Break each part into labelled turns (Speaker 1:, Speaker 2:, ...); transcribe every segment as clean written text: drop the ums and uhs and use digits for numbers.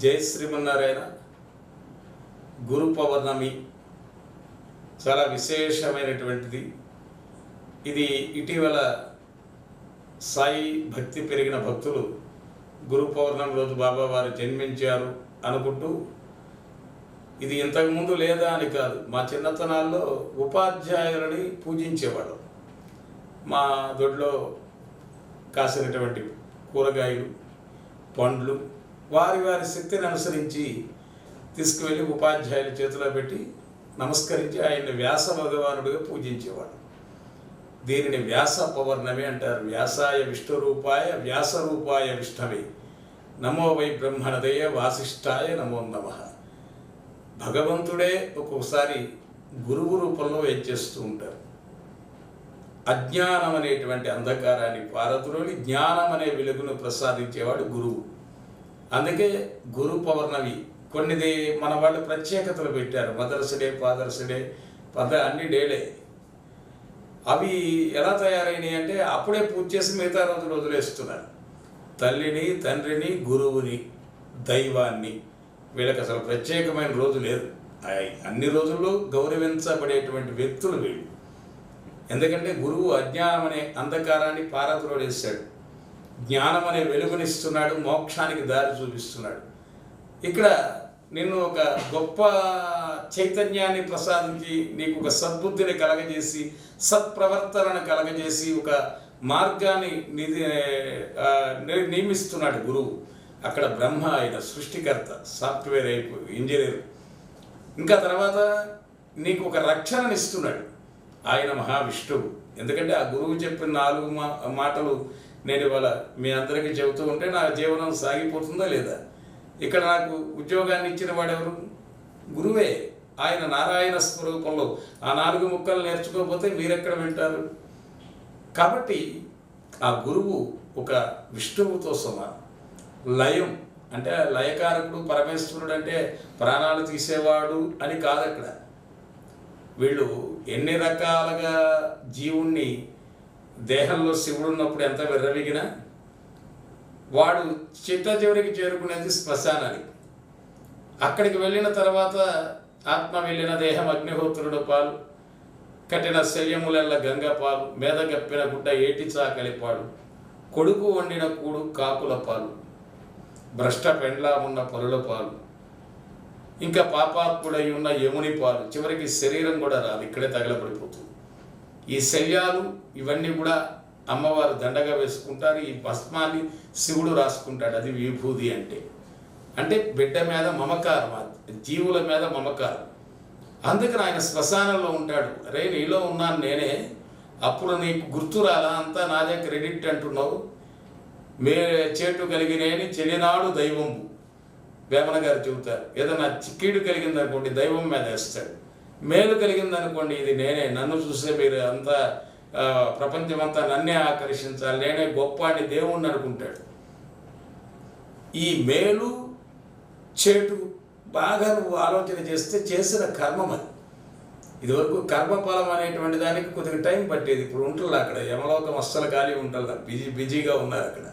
Speaker 1: జై శ్రీమన్నారాయణ. గురు పౌర్ణమి చాలా విశేషమైనటువంటిది. ఇది ఇటీవల సాయి భక్తి పెరిగిన భక్తులు గురు పౌర్ణమి రోజు బాబా వారు జన్మించారు అనుకుంటూ, ఇది ఇంతకుముందు లేదా అని కాదు, మా చిన్నతనాల్లో ఉపాధ్యాయులని పూజించేవాడు. మా దొడ్లో కాసినటువంటి కూరగాయలు, పండ్లు వారి వారి శక్తిని అనుసరించి తీసుకువెళ్ళి ఉపాధ్యాయుల చేతిలో పెట్టి నమస్కరించి ఆయన్ని వ్యాస భగవానుడిగా పూజించేవాడు. దీనిని వ్యాస పౌర్ణమి అంటారు. వ్యాసాయ విష్ణురూపాయ వ్యాసరూపాయ విష్ణవే నమో వై బ్రహ్మణదయ వాసిష్ఠాయ నమో నమః. భగవంతుడే ఒక్కొక్కసారి గురువు రూపంలో చేస్తూ ఉంటారు. అజ్ఞానం అనేటువంటి అంధకారాన్ని పారద్రోలి జ్ఞానం అనే వెలుగును ప్రసాదించేవాడు గురువు. అందుకే గురు పౌర్ణమి కొన్నిది మన వాళ్ళు ప్రత్యేకతలు పెట్టారు. మదర్స్ డే, ఫాదర్స్ డే, అన్ని డేలే. అవి ఎలా తయారైనాయి అంటే అప్పుడే పూజ చేసి మిగతా రోజులు వదిలేస్తున్నారు. తల్లిని, తండ్రిని, గురువుని, దైవాన్ని, వీళ్ళకి అసలు ప్రత్యేకమైన రోజు లేదు. అన్ని రోజుల్లో గౌరవించబడేటువంటి వ్యక్తులు వీళ్ళు. ఎందుకంటే గురువు అజ్ఞానం అనే అంధకారాన్ని పారద్రోలేశాడు, జ్ఞానం అనే వెలుగునిస్తున్నాడు, మోక్షానికి దారి చూపిస్తున్నాడు. ఇక్కడ నిన్ను ఒక గొప్ప చైతన్యాన్ని ప్రసాదించి నీకు ఒక సద్బుద్ధిని కలగజేసి, సత్ప్రవర్తనను కలగజేసి, ఒక మార్గాన్ని నియమిస్తున్నాడు గురువు. అక్కడ బ్రహ్మ ఆయన సృష్టికర్త, సాఫ్ట్వేర్ ఇంజనీర్. ఇంకా తర్వాత నీకు ఒక రక్షణనిస్తున్నాడు ఆయన మహావిష్ణువు. ఎందుకంటే ఆ గురువు చెప్పిన 4 మాటలు నేను ఇవాళ మీ అందరికీ చెబుతూ ఉంటే నా జీవనం సాగిపోతుందా లేదా? ఇక్కడ నాకు ఉద్యోగాన్ని ఇచ్చిన వాడెవరు? గురువే. ఆయన నారాయణ స్వరూపంలో ఆ 4 ముక్కలు నేర్చుకోకపోతే మీరెక్కడ వింటారు? కాబట్టి ఆ గురువు ఒక విష్ణువుతో సమానం. లయం అంటే లయకారకుడు పరమేశ్వరుడు అంటే ప్రాణాలు తీసేవాడు అని కాదు. అక్కడ వీళ్ళు ఎన్ని రకాలుగా జీవుణ్ణి దేహంలో శివుడు ఉన్నప్పుడు ఎంత విర్రవిగినా వాడు చిట్ట చివరికి చేరుకునేది శ్మశానానికి. అక్కడికి వెళ్ళిన తర్వాత ఆత్మ వెళ్ళిన దేహం అగ్నిహోత్రుడు పాలు, కట్టిన శల్యములెల్ల గంగ పాలు, మేద గప్పిన గుడ్డ ఏటి చాకలి పాలు, కొడుకు వండిన కూడు కాకుల పాలు, భ్రష్ట పెండ్లా ఉన్న పరుల పాలు, ఇంకా పాపాత్ముడై ఉన్న యముని పాలు, చివరికి శరీరం కూడా రాదు, ఇక్కడే తగలబడిపోతుంది. ఈ శల్యాలు ఇవన్నీ కూడా అమ్మవారు దండగా వేసుకుంటారు. ఈ భస్మాన్ని శివుడు రాసుకుంటాడు. అది విభూది అంటే బిడ్డ మీద మమకారం, జీవుల మీద మమకారం. అందుకని ఆయన శ్మశానంలో ఉంటాడు. రే నీలో ఉన్నాను నేనే, అప్పుడు నీకు గుర్తు రాలా, అంతా నాదే క్రెడిట్ అంటున్నావు. చేటు కలిగినేని చెలినాడు దైవంబు వేమన గారు చెబుతారు. ఏదైనా కీడు కలిగిందనుకోండి దైవం మీద వేస్తాడు, మేలు కలిగిందనుకోండి ఇది నేనే, నన్ను చూసే మీరు అంతా ప్రపంచమంతా నన్నే ఆకర్షించాలి, నేనే గొప్ప అని దేవుణ్ణి అనుకుంటాడు. ఈ మేలు చేటు బాగా నువ్వు ఆలోచన చేస్తే చేసిన కర్మం అది. ఇదివరకు కర్మఫలం అనేటువంటి దానికి కొద్దిగా టైం పట్టేది. ఇప్పుడు ఉంటుంది అక్కడ యమలోకం అస్సలు ఖాళీ ఉంటుంది, బిజీగా ఉన్నారు అక్కడ.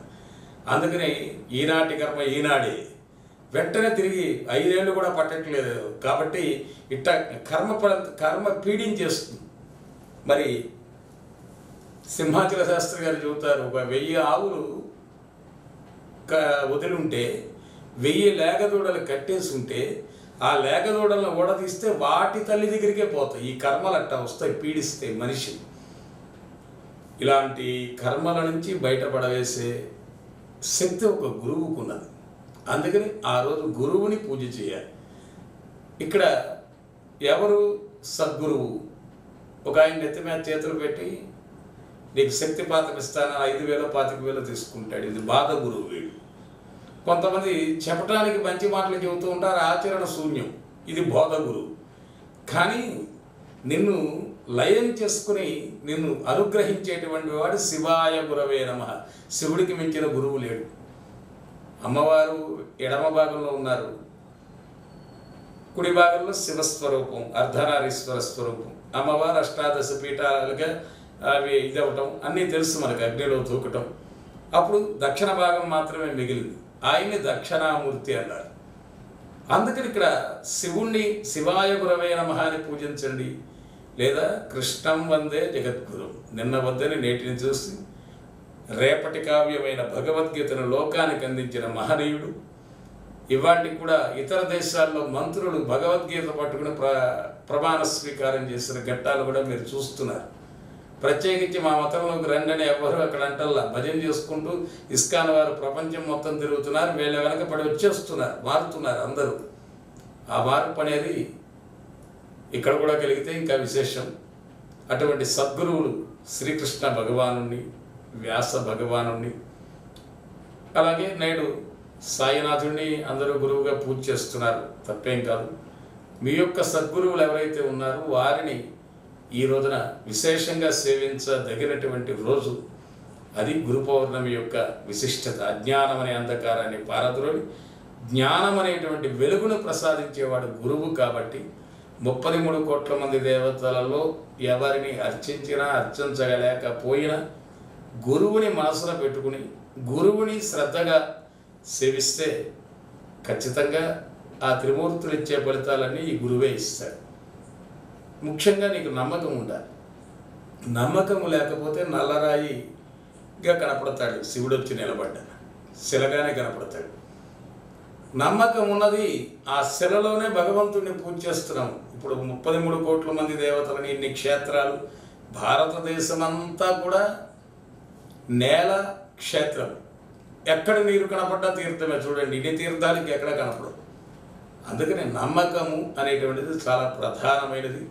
Speaker 1: అందుకని ఈనాటి కర్మ ఈనాడే, వెంటనే తిరిగి 5 ఏళ్ళు కూడా పట్టట్లేదు. కాబట్టి ఇట్ట కర్మ పీడించేస్తుంది. మరి సింహాచల శాస్త్రి గారు చెబుతారు, ఒక 1000 ఆవులు వదిలి ఉంటే 1000 లేగదూడలు కట్టేసి ఉంటే ఆ లేగదూడలను ఓడదీస్తే వాటి తల్లి దగ్గరికే పోతాయి. ఈ కర్మలు అట్టా వస్తాయి, పీడిస్తే మనిషి. ఇలాంటి కర్మల నుంచి బయటపడవేసే శక్తి ఒక గురువుకున్నది. అందుకని ఆ రోజు గురువుని పూజ చేయాలి. ఇక్కడ ఎవరు సద్గురువు? ఒక ఆయన నెత్తి మీద చేతులు పెట్టి నీకు శక్తిపాతం ఇస్తాను 5,000 25,000 తీసుకుంటాడు. ఇది బాధ గురువు వీడు. కొంతమంది చెప్పడానికి మంచి మాటలు చెబుతూ ఉంటారు, ఆచరణ శూన్యం. ఇది బోధ గురువు. కానీ నిన్ను లయం చేసుకుని నిన్ను అనుగ్రహించేటువంటి వాడు శివాయ గురవే నమః. శివుడికి మించిన గురువు లేడు. అమ్మవారు ఎడమ భాగంలో ఉన్నారు, కుడి భాగంలో శివస్వరూపం, అర్ధనారీశ్వర స్వరూపం. అమ్మవారు అష్టాదశ పీఠాలుగా అవి ఇదవటం అన్నీ తెలుసు మనకు, అగ్నిలో దూకటం. అప్పుడు దక్షిణ భాగం మాత్రమే మిగిలింది. ఆయన్ని దక్షిణామూర్తి అన్నారు. అందుకని ఇక్కడ శివుణ్ణి శివాయ గురవే నమః అని పూజించండి, లేదా కృష్ణం వందే జగద్గురు, నిన్న వద్దని నేటిని చూసి రేపటి కావ్యమైన భగవద్గీతను లోకానికి అందించిన మహనీయుడు. ఇవాటికి కూడా ఇతర దేశాల్లో మంత్రులు భగవద్గీత పట్టుకుని ప్రమాణ స్వీకారం చేసిన ఘట్టాలు కూడా మీరు చూస్తున్నారు. ప్రత్యేకించి మా మతంలోకి రండి అని ఎవరు అక్కడ అంటల్లా, భజన చేసుకుంటూ ఇస్కాన్ వారు ప్రపంచం మొత్తం తిరుగుతున్నారు, వీళ్ళ వెనక పడి వచ్చేస్తున్నారు, మారుతున్నారు అందరూ. ఆ మార్పు అనేది ఇక్కడ కూడా కలిగితే ఇంకా విశేషం. అటువంటి సద్గురువులు శ్రీకృష్ణ భగవానుణ్ణి, వ్యాస భగవానుణ్ణి, అలాగే నేడు సాయినాథుడిని అందరూ గురువుగా పూజ చేస్తున్నారు, తప్పేం కాదు. మీ యొక్క సద్గురువులు ఎవరైతే ఉన్నారో వారిని ఈ రోజున విశేషంగా సేవించదగినటువంటి రోజు. అది గురు పౌర్ణమి యొక్క విశిష్టత. అజ్ఞానం అనే అంధకారాన్ని పారద్రోలి జ్ఞానం అనేటువంటి వెలుగును ప్రసాదించేవాడు గురువు. కాబట్టి 33 కోట్ల మంది దేవతలలో ఎవరిని అర్చించినా అర్చించగలేకపోయినా గురువుని మనసులో పెట్టుకుని గురువుని శ్రద్ధగా సేవిస్తే ఖచ్చితంగా ఆ త్రిమూర్తులు ఇచ్చే ఫలితాలన్నీ ఈ గురువే ఇస్తాడు. ముఖ్యంగా నీకు నమ్మకం ఉండాలి. నమ్మకం లేకపోతే నల్లరాయిగా కనపడతాడు శివుడు వచ్చి నిలబడ్డ, శిలగానే కనపడతాడు. నమ్మకం ఉన్నది ఆ శిలలోనే భగవంతుడిని పూజ చేస్తున్నాం. ఇప్పుడు 33 కోట్ల మంది దేవతలని, ఇన్ని క్షేత్రాలు, భారతదేశం అంతా కూడా నేల క్షేత్రం. ఎక్కడ నీరు కనపడ్డా తీర్థమే. చూడండి, ఇన్ని తీర్థాలకి ఎక్కడ కనపడదు. అందుకని నమ్మకము అనేటువంటిది చాలా ప్రధానమైనది.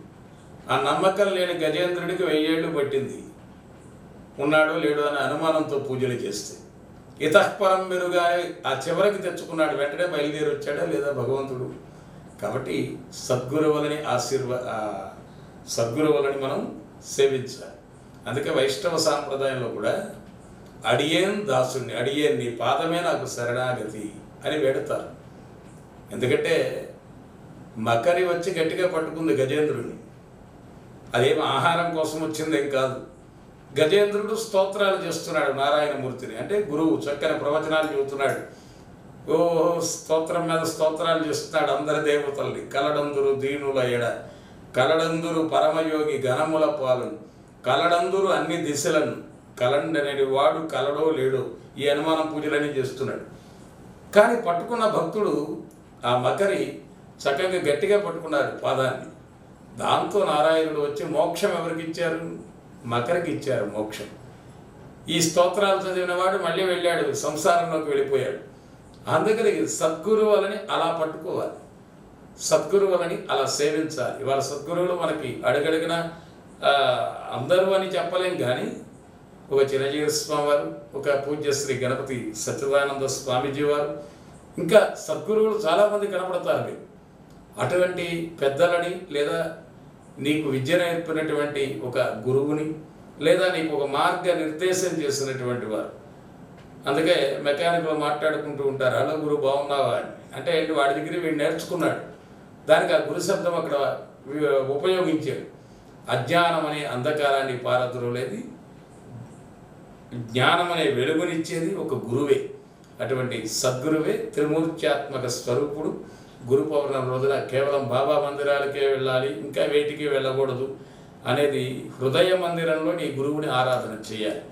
Speaker 1: ఆ నమ్మకం లేని గజేంద్రుడికి 1000 ఏళ్ళు పట్టింది ఉన్నాడో లేడో అనే అనుమానంతో పూజలు చేస్తే. ఇతఃపరం మెరుగానే ఆ చివరికి తెచ్చుకున్నాడు, వెంటనే బయలుదేరి వచ్చాడా లేదా భగవంతుడు. కాబట్టి సద్గురువులని మనం సేవించాలి. అందుకే వైష్ణవ సాంప్రదాయంలో కూడా అడియేన్ దాసుని, అడియేన్ నీ పాదమే నాకు శరణాగతి అని వేడతారు. ఎందుకంటే మకరి వచ్చి గట్టిగా పట్టుకుంది గజేంద్రుడిని. అదేం ఆహారం కోసం వచ్చిందేం కాదు. గజేంద్రుడు స్తోత్రాలు చేస్తున్నాడు నారాయణమూర్తిని, అంటే గురువు చక్కని ప్రవచనాలు చెబుతున్నాడు. స్తోత్రం మీద స్తోత్రాలు చేస్తున్నాడు అందరి దేవతల్ని. కలడందురు దీనుల ఎడ, కలడందురు పరమయోగి గణముల పాలను, కలడందురు అన్ని దిశలను, కలండనేది వాడు కలడో లేడో, ఈ అనుమానం పూజలన్నీ చేస్తున్నాడు. కానీ పట్టుకున్న భక్తుడు ఆ మకరి చక్కగా గట్టిగా పట్టుకున్నాడు పాదాన్ని. దాంతో నారాయణుడు వచ్చి మోక్షం ఎవరికి ఇచ్చారు? మకరికి ఇచ్చారు మోక్షం. ఈ స్తోత్రాలు చదివినవాడు మళ్ళీ వెళ్ళాడు, సంసారంలోకి వెళ్ళిపోయాడు. అందుకని సద్గురువులని అలా పట్టుకోవాలి, సద్గురువులని అలా సేవించాలి. ఇవాళ సద్గురువులు మనకి అడుగడుగున అందరూ అని చెప్పలేం, కానీ ఒక చిరంజీవి స్వామి వారు, ఒక పూజ్య శ్రీ గణపతి సచ్చిదానంద స్వామీజీ వారు, ఇంకా సద్గురువులు చాలామంది కనపడతారు. మీరు అటువంటి పెద్దలని, లేదా నీకు విద్య నేర్పినటువంటి ఒక గురువుని, లేదా నీకు ఒక మార్గ నిర్దేశం చేసినటువంటి వారు. అందుకే మెకానిక్లో మాట్లాడుకుంటూ ఉంటారు, హలో గురు బాగున్నావా అని. అంటే ఏంటి, వాడి దగ్గర వీడు నేర్చుకున్నాడు, దానికి ఆ గురు శబ్దం అక్కడ ఉపయోగించాడు. అజ్ఞానం అనే అంధకారాన్ని పారద్రోలేది, జ్ఞానం అనే వెలుగునిచ్చేది ఒక గురువే. అటువంటి సద్గురువే త్రిమూర్త్యాత్మక స్వరూపుడు. గురు పౌర్ణమి రోజున కేవలం బాబా మందిరాలకే వెళ్ళాలి, ఇంకా వేటికి వెళ్ళకూడదు అనేది హృదయ మందిరంలో నీ గురువుని ఆరాధన చేయాలి.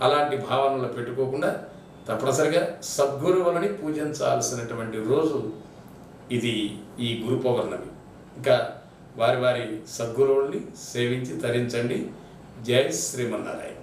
Speaker 1: అలాంటి భావనలు పెట్టుకోకుండా తప్పనిసరిగా సద్గురువులని పూజించాల్సినటువంటి రోజు ఇది, ఈ గురు పౌర్ణమి. ఇంకా వారి వారి సద్గురువుల్ని సేవించి తరించండి. జై శ్రీమన్నారాయణ.